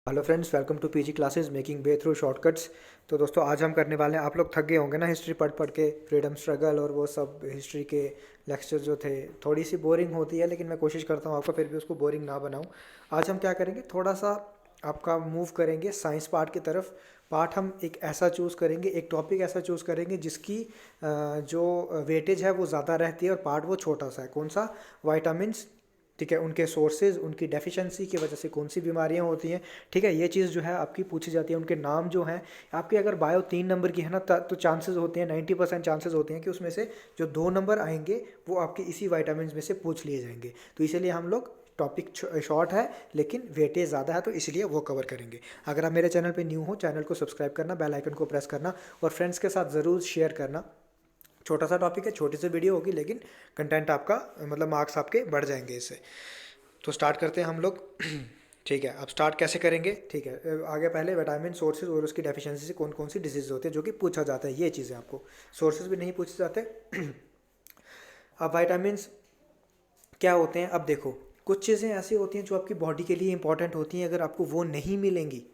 Hello friends, welcome to PG classes making way through shortcuts. तो दोस्तों आज हम करने वाले हैं, आप लोग थक गए होंगे ना हिस्ट्री पढ़ पढ़ के, फ्रीडम स्ट्रगल और वो सब हिस्ट्री के लेक्चर जो थे। थोड़ी सी बोरिंग होती है, लेकिन मैं कोशिश करता हूँ आपको फिर भी उसको बोरिंग ना बनाऊँ। आज हम क्या करेंगे, थोड़ा सा आपका मूव करेंगे साइंस पार्ट की तरफ। पार्ट हम एक ऐसा चूज़ करेंगे, एक टॉपिक ऐसा चूज़ करेंगे जिसकी जो वेटेज है वो ज़्यादा रहती है और पार्ट वो छोटा सा है। कौन सा? वाइटामिन्स। ठीक है, उनके सोर्सेज, उनकी डेफिशिएंसी की वजह से कौन सी बीमारियां होती हैं। ठीक है, ये चीज़ जो है आपकी पूछी जाती है। उनके नाम जो हैं आपकी, अगर बायो 3 नंबर की है ना, तो चांसेस होते हैं 90% चांसेस होते हैं कि उसमें से जो 2 नंबर आएंगे वो आपके इसी वाइटामिन में से पूछ लिए जाएंगे। तो इसीलिए हम लोग, टॉपिक शॉर्ट है लेकिन वेटेज ज़्यादा है, तो इसलिए वो कवर करेंगे। अगर आप मेरे चैनल पे न्यू हो, चैनल को सब्सक्राइब करना, बेल आइकन को प्रेस करना और फ्रेंड्स के साथ ज़रूर शेयर करना। छोटा सा टॉपिक है, छोटी सी वीडियो होगी, लेकिन कंटेंट आपका, मतलब मार्क्स आपके बढ़ जाएंगे इससे। तो स्टार्ट करते हैं हम लोग। ठीक है, अब स्टार्ट कैसे करेंगे? ठीक है, आगे पहले विटामिन सोर्सेज और उसकी डेफिशिएंसी से कौन कौन सी डिजीज होती है जो कि पूछा जाता है, ये चीज़ें आपको। सोर्सेज भी नहीं पूछे जाते। अब विटामिन्स क्या होते हैं, अब देखो, कुछ चीज़ें ऐसी होती हैं जो आपकी बॉडी के लिए इंपॉर्टेंट होती हैं। अगर आपको वो नहीं मिलेंगी,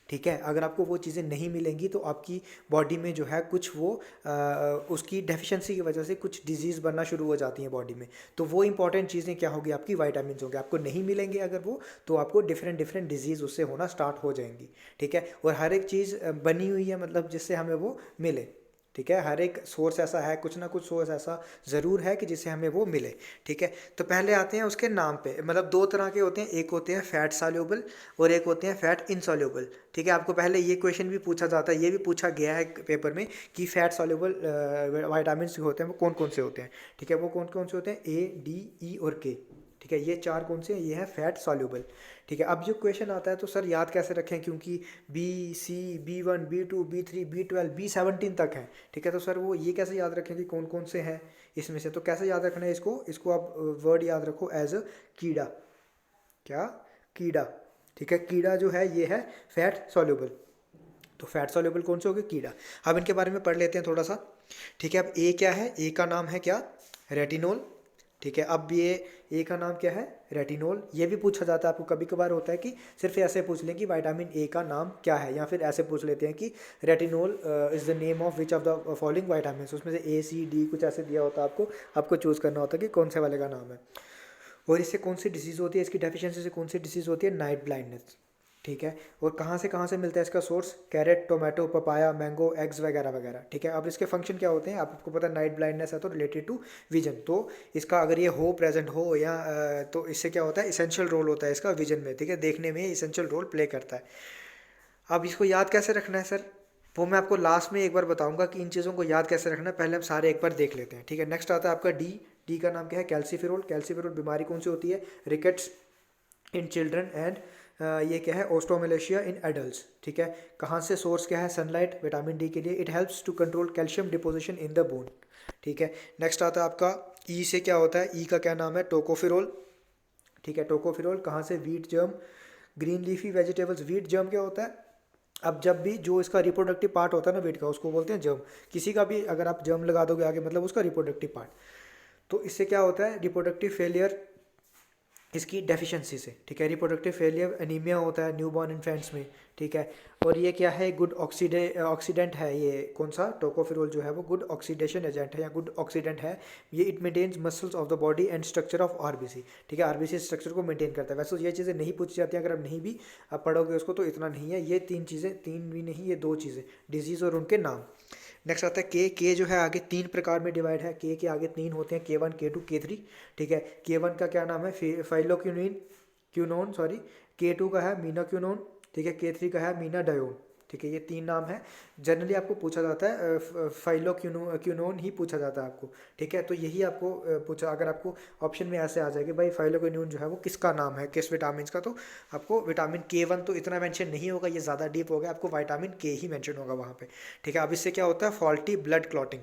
ठीक है, अगर आपको वो चीज़ें नहीं मिलेंगी तो आपकी बॉडी में जो है कुछ वो उसकी डेफिशिएंसी की वजह से कुछ डिजीज़ बनना शुरू हो जाती हैं बॉडी में। तो वो इंपॉर्टेंट चीज़ें क्या होगी, आपकी वाइटामिन होंगे। आपको नहीं मिलेंगे अगर वो, तो आपको डिफरेंट डिफरेंट डिजीज़ उससे होना स्टार्ट हो जाएंगी। ठीक है, और हर एक चीज़ बनी हुई है, मतलब जिससे हमें वो मिले। ठीक है, हर एक सोर्स ऐसा है, कुछ ना कुछ सोर्स ऐसा ज़रूर है कि जिससे हमें वो मिले। ठीक है, तो पहले आते हैं उसके नाम पे। मतलब दो तरह के होते हैं, एक होते हैं फैट सॉल्युबल और एक होते हैं फैट इनसॉल्युबल। ठीक है, आपको पहले ये क्वेश्चन भी पूछा जाता है, ये भी पूछा गया है पेपर में कि फैट सॉल्युबल वाइटामिन होते हैं वो कौन कौन से होते हैं। ठीक है, वो कौन कौन से होते हैं? ए, डी, ई और के। ठीक है, ये चार कौन से हैं? ये है फैट सॉल्युबल। ठीक है, अब जो क्वेश्चन आता है तो सर याद कैसे रखें, क्योंकि B1, B2, B3, B12, B17 तक है। ठीक है, तो सर वो ये कैसे याद रखें कि कौन कौन से हैं इसमें से? तो कैसे याद रखना है इसको? इसको आप वर्ड याद रखो एज अ कीड़ा। क्या? कीड़ा। ठीक है, कीड़ा जो है ये है फैट सॉल्युबल। तो फैट सॉल्युबल कौन से हो गए? कीड़ा। अब इनके बारे में पढ़ लेते हैं थोड़ा सा। ठीक है, अब ए क्या है? ए का नाम है क्या? रेटिनोल। ठीक है, अब ये ए का नाम क्या है? रेटिनोल। ये भी पूछा जाता है आपको, कभी कभार होता है कि सिर्फ ऐसे पूछ लें कि विटामिन ए का नाम क्या है, या फिर ऐसे पूछ लेते हैं कि retinol is the name of which of the following vitamin. उसमें से ए, सी, डी कुछ ऐसे दिया होता है आपको। आपको चूज़ करना होता है कि कौन से वाले का नाम है। और इससे कौन सी डिजीज़ होती है, इसकी डेफिशिएंसी से कौन सी डिजीज़ होती है? Night blindness. ठीक है, और कहाँ से मिलता है इसका source? Carrot, tomato, papaya, mango, eggs वगैरह वगैरह। ठीक है, अब इसके फंक्शन क्या होते हैं आपको पता है? नाइट ब्लाइंडनेस है तो रिलेटेड टू विजन। तो इसका अगर ये हो, प्रेजेंट हो या तो इससे क्या होता है? इसेंशियल रोल होता है इसका विजन में। ठीक है, देखने में इसेंशियल रोल प्ले करता है। अब इसको याद कैसे रखना है सर? वो मैं आपको लास्ट में एक बार बताऊंगा कि इन चीज़ों को याद कैसे रखना है। पहले हम सारे एक बार देख लेते हैं। ठीक है, नेक्स्ट आता है आपका डी। डी का नाम क्या है? कैल्सीफेरोल। कैल्सीफेरोल बीमारी कौन सी होती है? रिकेट्स इन चिल्ड्रन एंड ये क्या है? ओस्टोमेलेशिया इन एडल्ट्स। ठीक है, कहाँ से सोर्स क्या है? सनलाइट, विटामिन डी के लिए। It helps to control calcium deposition in the bone. ठीक है, नेक्स्ट आता है आपका ई से क्या होता है? ई का क्या नाम है? टोकोफिरोल। ठीक है, टोकोफिरोल कहाँ से? Wheat germ. Green leafy vegetables. Wheat germ क्या होता है? अब जब भी जो इसका रिप्रोडक्टिव पार्ट होता है ना वीट का, उसको बोलते हैं जर्म। किसी का भी अगर आप जर्म लगा दोगे आगे, मतलब उसका रिप्रोडक्टिव पार्ट। तो इससे क्या होता है? रिप्रोडक्टिव फेलियर इसकी डेफिशिएंसी से। ठीक है, रिप्रोडक्टिव फेलियर एनीमिया होता है न्यूबॉर्न इन्फेंट्स में। ठीक है, और ये क्या है? गुड ऑक्सीडेंट है। ये कौन सा? टोकोफिरोल जो है वो गुड ऑक्सीडेशन एजेंट है या गुड ऑक्सीडेंट है। ये it maintains muscles of the body and structure of RBC. ठीक है, आरबीसी स्ट्रक्चर को मेंटेन करता है। वैसे तो ये चीज़ें नहीं पूछी जाती हैं, अगर आप नहीं भी आप पढ़ोगे उसको तो इतना नहीं है। ये तीन चीज़ें, तीन भी नहीं, ये दो चीज़ें, डिजीज़ और उनके नाम। नेक्स्ट आता है के। के जो है आगे तीन प्रकार में डिवाइड है। के आगे तीन होते हैं, K1, K2, K3। ठीक है, K1 का क्या नाम है? फाइलोक्यूनिन, क्यूनोन सॉरी। K2 का है मीनाक्यूनोन। ठीक है, K3 का है मीनाडायोन। ठीक है, ये तीन नाम है। जनरली आपको पूछा जाता है फाइलोक्यूनोन ही पूछा जाता है आपको। ठीक है, तो यही आपको पूछा, अगर आपको ऑप्शन में ऐसे आ जाएगा भाई फाइलोक्यूनोन जो है वो किसका नाम है, किस विटामिन का, तो आपको विटामिन K1 तो इतना मेंशन नहीं होगा, ये ज़्यादा डीप हो गया, आपको विटामिन के ही मेंशन होगा वहाँ पे। ठीक है, अब इससे क्या होता है? Faulty blood clotting.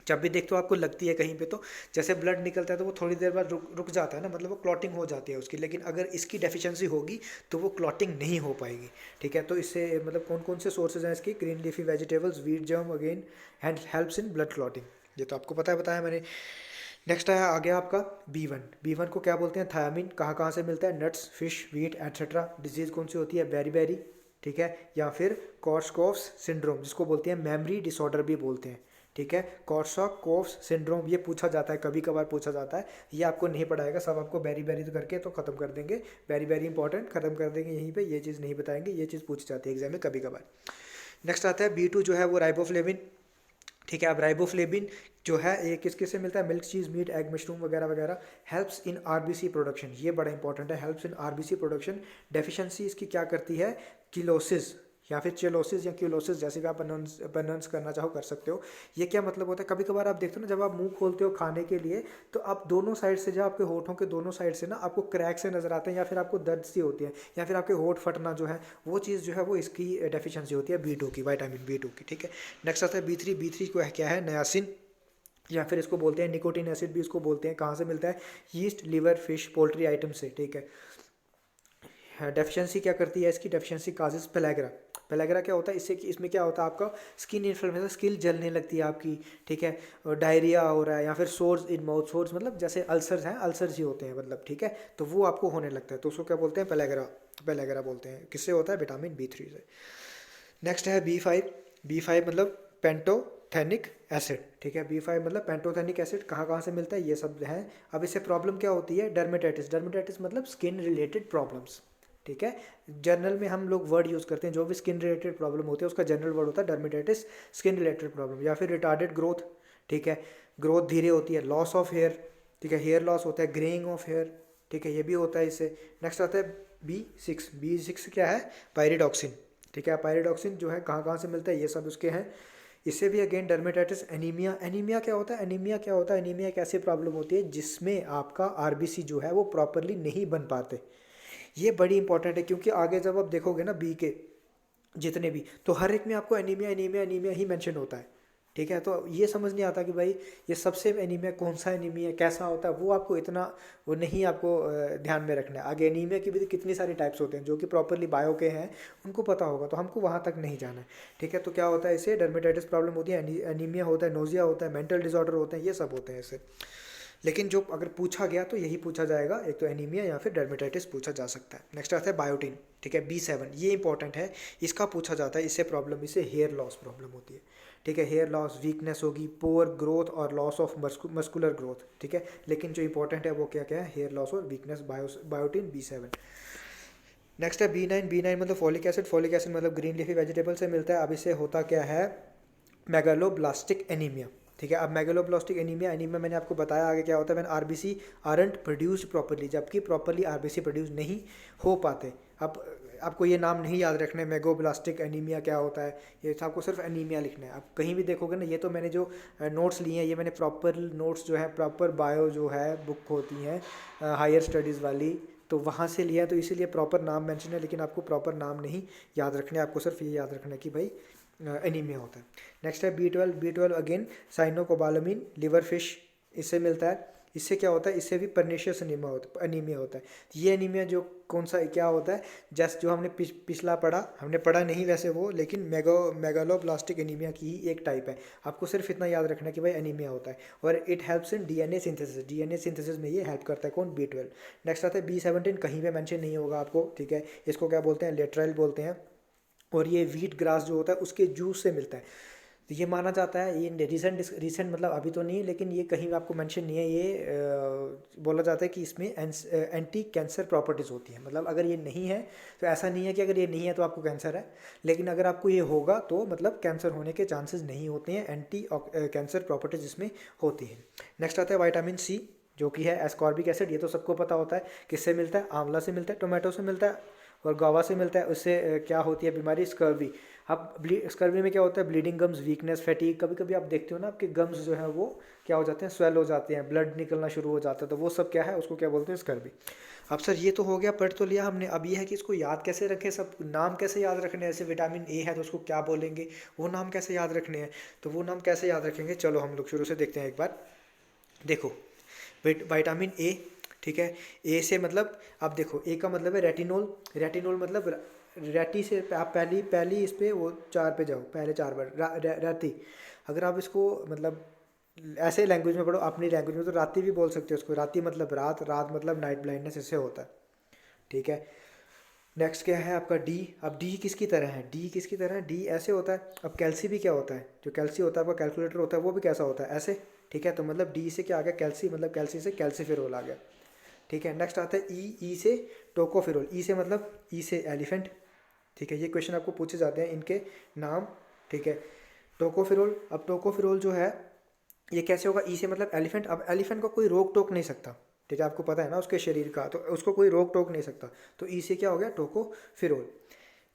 जब भी देखते हो आपको लगती है कहीं पे, तो जैसे ब्लड निकलता है तो वो थोड़ी देर बाद रुक रुक जाता है ना, मतलब वो क्लॉटिंग हो जाती है उसकी। लेकिन अगर इसकी डेफिशिएंसी होगी तो वो क्लॉटिंग नहीं हो पाएगी। ठीक है, तो इससे मतलब कौन कौन से सोर्सेज हैं इसकी? Green leafy vegetables, wheat germ again, and helps in blood clotting. ये तो आपको पता है, बताया मैंने। नेक्स्ट आया आ गया आपका B1। B1 को क्या बोलते हैं? थायामीन। कहाँ कहाँ से मिलता है? Nuts, fish, wheat etcetera. Disease कौन सी होती है? बेरी, ठीक है, या फिर कॉर्सकॉफ्स सिंड्रोम, जिसको बोलते हैं मेमोरी डिसऑर्डर भी बोलते हैं, ठीक है। कॉर्सकॉफ्स सिंड्रोम ये पूछा जाता है, कभी कभार पूछा जाता है, ये आपको नहीं पढ़ाएगा, सब आपको बेरी तो करके तो खत्म कर देंगे, बेरी इंपॉर्टेंट खत्म कर देंगे यहीं पे, ये चीज़ नहीं बताएंगे, ये चीज़ पूछी जाती है एग्जाम में कभी कभार। नेक्स्ट आता है B2 जो है वो राइबोफ्लेविन, ठीक है। अब राइबोफ्लेविन जो है ये किस किस से मिलता है? मिल्क, चीज़, मीट, एग, मशरूम वगैरह वगैरह। हेल्प्स इन आरबीसी प्रोडक्शन, ये बड़ा इंपॉर्टेंट है, helps in RBC production. Deficiency इसकी क्या करती है? किलोसिस या फिर चेलोसिस या क्यूलोसिस, जैसे भी आप प्रोनाउंस करना चाहो कर सकते हो। ये क्या मतलब होता है? कभी कभार आप देखते हो ना, जब आप मुंह खोलते हो खाने के लिए, तो आप दोनों साइड से, जब आपके होठों के दोनों साइड से ना आपको क्रैक से नजर आते हैं, या फिर आपको दर्द सी होती है, या फिर आपके होठ फटना जो है, वो चीज़ जो है वो इसकी डेफिशिएंसी होती है B2 की, विटामिन B2 की, ठीक है। नेक्स्ट आता है B3 को है क्या है? नायासिन, या फिर इसको बोलते हैं निकोटीन एसिड भी इसको बोलते हैं। कहाँ से मिलता है? Yeast, liver, fish, poultry item से, ठीक है। डेफिशिएंसी क्या करती है इसकी? Deficiency causes pellagra. पेलाग्रा क्या होता है? इससे इसमें क्या होता है? आपका स्किन इन्फ्लेमेशन, स्किन जलने लगती है आपकी, ठीक है, और डायरिया हो रहा है, या फिर सोर्स इन माउथ, सोर्स मतलब जैसे अल्सर्स हैं, अल्सर्स ही होते हैं मतलब, ठीक है, तो वो आपको होने लगता है, तो उसको क्या बोलते हैं? पेलाग्रा, पेलाग्रा बोलते हैं। किससे होता है? विटामिन B3 से। नेक्स्ट है B5 मतलब पेंटोथेनिक एसिड, ठीक है। B5 मतलब पेंटोथेनिक एसिड, कहाँ कहाँ से मिलता है? ये सब है। अब इससे प्रॉब्लम क्या होती है? डर्मेटाइटिस मतलब स्किन रिलेटेड प्रॉब्लम्स, ठीक है। जर्नल में हम लोग वर्ड यूज़ करते हैं, जो भी स्किन रिलेटेड प्रॉब्लम होती है उसका जनरल वर्ड होता है डर्मेटाइटिस, स्किन रिलेटेड प्रॉब्लम। या फिर रिटार्डेड ग्रोथ, ठीक है, ग्रोथ धीरे होती है। लॉस ऑफ हेयर, ठीक है, हेयर लॉस होता है। ग्रेइंग ऑफ हेयर, ठीक है, ये भी होता है इससे। नेक्स्ट आता है B6 क्या है? पायरिडॉक्सिन, ठीक है। पायरिडॉक्सिन जो है कहाँ कहाँ से मिलता है? ये सब उसके हैं। इससे भी अगेन डर्मेटाइटिस। एनीमिया, एनीमिया क्या होता है? एनीमिया क्या होता है? एनीमिया एक ऐसी प्रॉब्लम होती है जिसमें आपका आरबीसी जो है वो प्रॉपरली नहीं बन पाते। ये बड़ी इंपॉर्टेंट है, क्योंकि आगे जब आप देखोगे ना बी के जितने भी, तो हर एक में आपको एनीमिया एनीमिया एनीमिया ही मेंशन होता है, ठीक है। तो ये समझ नहीं आता कि भाई ये सबसे एनीमिया कौन सा एनीमिया कैसा होता है, वो आपको इतना वो नहीं आपको ध्यान में रखना है। आगे एनीमिया की भी कितनी सारी टाइप्स होते हैं जो कि प्रॉपरली बायो के हैं, उनको पता होगा, तो हमको वहाँ तक नहीं जाना है, ठीक है। तो क्या होता है इससे? डर्मेटाइटिस प्रॉब्लम होती है, एनीमिया होता है, नोजिया होता है, मेंटल डिसऑर्डर होते हैं, ये सब होते हैं इससे। लेकिन जो अगर पूछा गया तो यही पूछा जाएगा, एक तो एनीमिया या फिर डर्मेटाइटिस पूछा जा सकता है। नेक्स्ट आता है बायोटीन, ठीक है, B7, ये इंपॉर्टेंट है, इसका पूछा जाता है। इससे प्रॉब्लम, इससे हेयर लॉस प्रॉब्लम होती है, ठीक है। हेयर लॉस, वीकनेस होगी, पोअर ग्रोथ और लॉस ऑफ मस्कुलर ग्रोथ, ठीक है। लेकिन जो इंपॉर्टेंट है वो क्या क्या है? हेयर लॉस और वीकनेस, बायोटीन B7। नेक्स्ट है B9 मतलब फॉलिक एसिड। फॉलिक एसिड मतलब ग्रीन लीफी वेजिटेबल से मिलता है। अब इससे होता क्या है? मेगालोब्लास्टिक एनीमिया, ठीक है। अब मेगालोब्लास्टिक एनीमिया, एनीमिया मैंने आपको बताया आगे क्या होता है। मैंने आरबीसी आरंट प्रोड्यूस्ड प्रॉपर्ली, जबकि प्रॉपर्ली आरबीसी प्रोड्यूस नहीं हो पाते। अब आपको ये नाम नहीं याद रखना है, मेगालोब्लास्टिक एनीमिया क्या होता है, ये आपको सिर्फ एनीमिया लिखना है। आप कहीं भी देखोगे ना, ये तो मैंने जो नोट्स लिए हैं, ये मैंने प्रॉपर नोट्स जो है, प्रॉपर बायो जो है बुक होती हैं हायर स्टडीज़ वाली, तो वहाँ से लिया है, तो इसीलिए प्रॉपर नाम मेंशन है, लेकिन आपको प्रॉपर नाम नहीं याद रखने, आपको सिर्फ ये याद रखना है कि भाई एनीमिया होता है। नेक्स्ट है B12 again cyanocobalamin, liver fish, इससे मिलता है। इससे क्या होता है? इससे भी परनीशियस एनीमिया होता है। ये एनीमिया जो कौन सा क्या होता है? जैसे जो हमने पिछला पढ़ा, हमने पढ़ा नहीं वैसे वो, लेकिन मेगालोब्लास्टिक एनीमिया की ही एक टाइप है। आपको सिर्फ इतना याद रखना है कि भाई एनीमिया होता है, और it helps in DNA synthesis, DNA synthesis में ये हेल्प करता है। कौन? B12। नेक्स्ट आता है B17, कहीं पे मेंशन नहीं होगा आपको, ठीक है। इसको क्या बोलते हैं? लेट्राइल बोलते हैं, और ये व्हीट ग्रास जो होता है उसके जूस से मिलता है। तो ये माना जाता है, ये रिसेंट मतलब अभी तो नहीं, लेकिन ये कहीं आपको मेंशन नहीं है, ये बोला जाता है कि इसमें एंटी कैंसर प्रॉपर्टीज़ होती हैं। मतलब अगर ये नहीं है तो ऐसा नहीं है कि अगर ये नहीं है तो आपको कैंसर है, लेकिन अगर आपको ये होगा तो मतलब कैंसर होने के चांसेस नहीं होते हैं, एंटी कैंसर प्रॉपर्टीज इसमें होती है। नेक्स्ट आता है विटामिन C, जो कि है एस्कॉर्बिक एसिड। ये तो सबको पता होता है, किससे मिलता है? आंवला से मिलता है, टोमेटो से मिलता है, और गावा से मिलता है। उससे क्या होती है बीमारी? स्कर्वी। अब स्कर्वी में क्या होता है? Bleeding gums, weakness, fatigue. कभी कभी आप देखते हो ना, आपके गम्स जो है वो क्या हो जाते हैं? स्वेल हो जाते हैं, ब्लड निकलना शुरू हो जाता है, तो वो सब क्या है? उसको क्या बोलते हैं? स्कर्वी। अब सर ये तो हो गया, पढ़ तो लिया हमने, अब ये है कि इसको याद कैसे रखें, सब नाम कैसे याद रखने हैं। जैसे विटामिन A है तो उसको क्या बोलेंगे, वो नाम कैसे याद रखने हैं, तो वो नाम कैसे याद रखेंगे? चलो हम लोग शुरू से देखते हैं एक बार। देखो, विटामिन A, ठीक है। ए से मतलब, आप देखो ए का मतलब है रेटिनोल। रेटिनोल मतलब रेटी से आप पहली पहली इस पे वो 4 पे जाओ, पहले 4 बार रेटी। अगर आप इसको मतलब ऐसे लैंग्वेज में पढ़ो, अपनी लैंग्वेज में तो राती भी बोल सकते हो उसको, राती मतलब रात, रात मतलब नाइट ब्लाइंडनेस, इससे होता है। ठीक है, नेक्स्ट क्या है आपका डी। अब डी किसकी तरह है, डी किसकी तरह है, डी ऐसे होता है। अब कैल्सी भी क्या होता है, जो कैल्सी होता है आपका कैलकुलेटर होता है, वो भी कैसा होता है, ऐसे। ठीक है, तो मतलब डी से क्या आ गया, कैल्सी, मतलब कैल्सी से कैल्सीफेरोल आ गया। ठीक है, नेक्स्ट आता है ई, ई से टोकोफेरोल, ई से मतलब ई से एलिफेंट। ठीक है, ये क्वेश्चन आपको पूछे जाते हैं इनके नाम। ठीक है, टोकोफेरोल, अब टोकोफेरोल जो है ये कैसे होगा, ई से मतलब एलिफेंट। अब एलिफेंट को कोई रोक टोक नहीं सकता, ठीक है, आपको पता है ना उसके शरीर का, तो उसको कोई रोक टोक नहीं सकता, तो ई से क्या हो गया, टोकोफेरोल।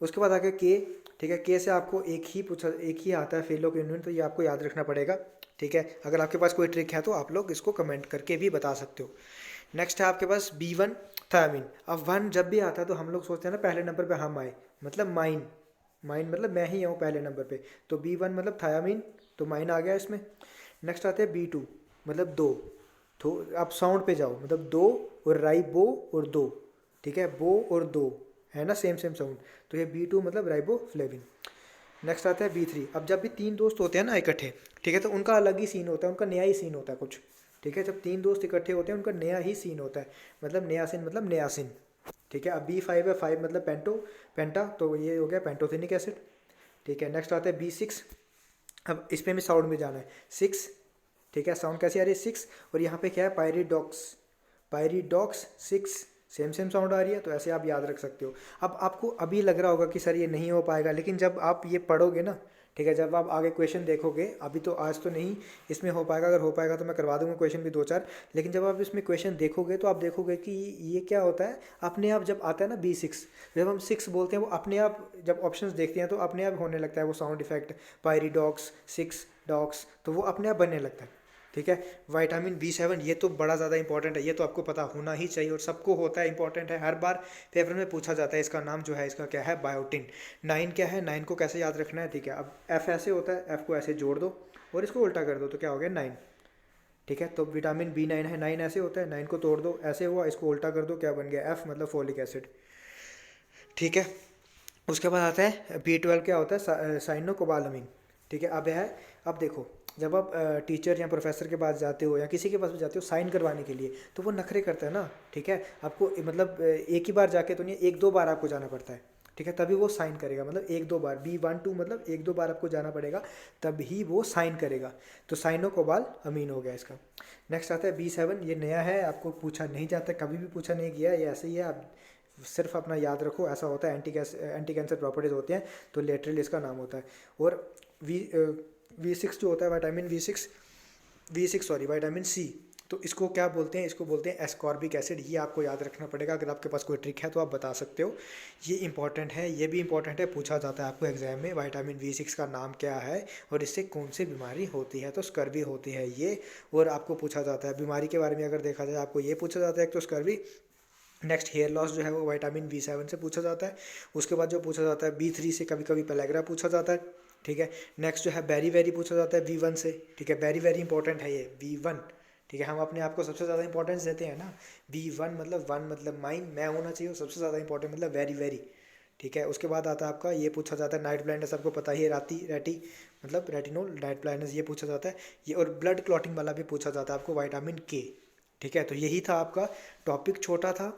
उसके बाद आ गया के। ठीक है, के से आपको एक ही आता है फेलो यूनियन, तो ये आपको याद रखना पड़ेगा। ठीक है, अगर आपके पास कोई ट्रिक है तो आप लोग इसको कमेंट करके भी बता सकते हो। नेक्स्ट है आपके पास B1 थायमीन। अब 1 जब भी आता है तो हम लोग सोचते हैं ना पहले नंबर पे हम आए, मतलब माइन, माइन मतलब मैं ही आऊँ पहले नंबर पे, तो B1 मतलब थायामीन, तो माइन आ गया इसमें। नेक्स्ट आते हैं B2 मतलब दो, तो आप साउंड पे जाओ, मतलब दो और राइबो और दो। ठीक है, बो और दो है ना, सेम सेम साउंड, तो ये B2 मतलब राइबोफ्लेविन। नेक्स्ट आता है B3। अब जब भी तीन दोस्त होते हैं ना इकट्ठे, ठीक है, तो उनका अलग ही सीन होता है, उनका नया ही सीन होता है कुछ। ठीक है, जब तीन दोस्त इकट्ठे होते हैं उनका नया ही सीन होता है, मतलब नयासिन मतलब नयासिन। ठीक है, अब B5 है, 5 मतलब पेंटा, तो ये हो गया पेंटोथेनिक एसिड। ठीक है, नेक्स्ट आता है B6। अब इसमें भी साउंड में जाना है, 6। ठीक है, साउंड कैसी आ रही है, 6, और यहाँ पे क्या है, पायरिडॉक्स, पायरिडॉक्स 6, सेम सेम साउंड आ रही है, तो ऐसे आप याद रख सकते हो। अब आपको अभी लग रहा होगा कि सर ये नहीं हो पाएगा, लेकिन जब आप ये पढ़ोगे ना, ठीक है, जब आप आगे क्वेश्चन देखोगे, अभी तो आज तो नहीं इसमें हो पाएगा, अगर हो पाएगा तो मैं करवा दूंगा क्वेश्चन भी 2-4, लेकिन जब आप इसमें क्वेश्चन देखोगे तो आप देखोगे कि ये क्या होता है, अपने आप जब आता है ना B6, जब हम 6 बोलते हैं वो अपने आप, जब ऑप्शंस देखते हैं तो अपने आप होने लगता है वो साउंड इफेक्ट, पायरिडॉक्स 6 डॉक्स, तो वो अपने आप बनने लगता है। ठीक है, विटामिन B7 ये तो बड़ा ज़्यादा इंपॉर्टेंट है, ये तो आपको पता होना ही चाहिए और सबको होता है, इंपॉर्टेंट है, हर बार पेपर में पूछा जाता है। इसका नाम जो है इसका क्या है, बायोटिन। 9 क्या है, 9 को कैसे याद रखना है, ठीक है, अब F ऐसे होता है, F को ऐसे जोड़ दो और इसको उल्टा कर दो, तो क्या हो गया 9। ठीक है, तो विटामिन B9 है, 9 ऐसे होता है, 9 को तोड़ दो ऐसे हुआ, इसको उल्टा कर दो, क्या बन गया F मतलब फोलिक एसिड। ठीक है, उसके बाद आता है B12 क्या होता है, साइनोकोबालामिन। ठीक है, अब है, अब देखो, जब आप टीचर या प्रोफेसर के पास जाते हो या किसी के पास भी जाते हो साइन करवाने के लिए, तो वो नखरे करता है ना। ठीक है, आपको मतलब एक ही बार जाके तो नहीं, 1-2 बार आपको जाना पड़ता है। ठीक है, तभी वो साइन करेगा, मतलब 1-2 बार, B12 मतलब 1-2 बार आपको जाना पड़ेगा, तभी वो साइन करेगा। तो साइनोकोबाल अमीन हो गया इसका। नेक्स्ट आता है B7, ये नया है, आपको पूछा नहीं जाता, कभी भी पूछा नहीं गया, ये ऐसे ही है, आप सिर्फ अपना याद रखो, ऐसा होता है, एंटी कैंसर प्रॉपर्टीज होते हैं, तो लेटरल इसका नाम होता है। और V6 जो होता है vitamin V6 sorry vitamin C, तो इसको क्या बोलते हैं, इसको बोलते हैं एस्कॉर्बिक एसिड। ये आपको याद रखना पड़ेगा, अगर आपके पास कोई ट्रिक है तो आप बता सकते हो, ये इंपॉर्टेंट है, ये भी इंपॉर्टेंट है, पूछा जाता है आपको एग्जाम में, विटामिन V6 का नाम क्या है और इससे कौन सी बीमारी होती है, तो स्कर्वी होती है ये। और आपको पूछा जाता है बीमारी के बारे में, अगर देखा जाए आपको ये पूछा जाता है, एक तो स्कर्वी। नेक्स्ट हेयर लॉस जो है वो विटामिन B7 से पूछा जाता है। उसके बाद जो पूछा जाता है B3 से, कभी कभी पेलेग्रा पूछा जाता है। ठीक है, नेक्स्ट जो है बेरी वेरी पूछा जाता है V1 से। ठीक है, वेरी वेरी इंपॉर्टेंट है ये V1। ठीक है, हम अपने आप को सबसे ज़्यादा इंपॉर्टेंस देते हैं ना, V1 मतलब 1 मतलब माइन, मैं होना चाहिए सबसे ज़्यादा इंपॉर्टेंट, मतलब वेरी वेरी। ठीक है, उसके बाद आता है आपका, ये पूछा जाता है नाइट ब्लाइंडनेस, आपको पता ही है, रेटी मतलब रेटिनोल, नाइट ब्लाइंडनेस ये पूछा जाता है ये, और ब्लड क्लॉटिंग वाला भी पूछा जाता है आपको, विटामिन K। ठीक है, तो यही था आपका टॉपिक, छोटा था।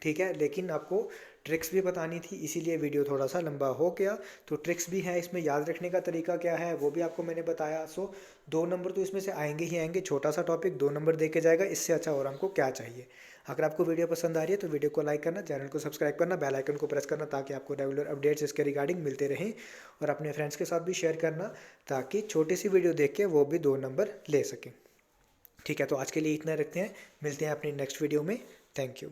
ठीक है, लेकिन आपको ट्रिक्स भी बतानी थी, इसीलिए वीडियो थोड़ा सा लंबा हो गया। तो ट्रिक्स भी हैं इसमें, याद रखने का तरीका क्या है वो भी आपको मैंने बताया। सो 2 नंबर तो इसमें से आएंगे ही आएंगे, छोटा सा टॉपिक 2 नंबर दे के जाएगा, इससे अच्छा और हमको क्या चाहिए। अगर आपको वीडियो पसंद आ रही है तो वीडियो को लाइक करना, चैनल को सब्सक्राइब करना, बेल आइकन को प्रेस करना, ताकि आपको रेगुलर अपडेट्स इसके रिगार्डिंग मिलते रहें, और अपने फ्रेंड्स के साथ भी शेयर करना, ताकि छोटी सी वीडियो देख के वो भी 2 नंबर ले सकें। ठीक है, तो आज के लिए इतना रखते हैं, मिलते हैं अपनी नेक्स्ट वीडियो में। Thank you.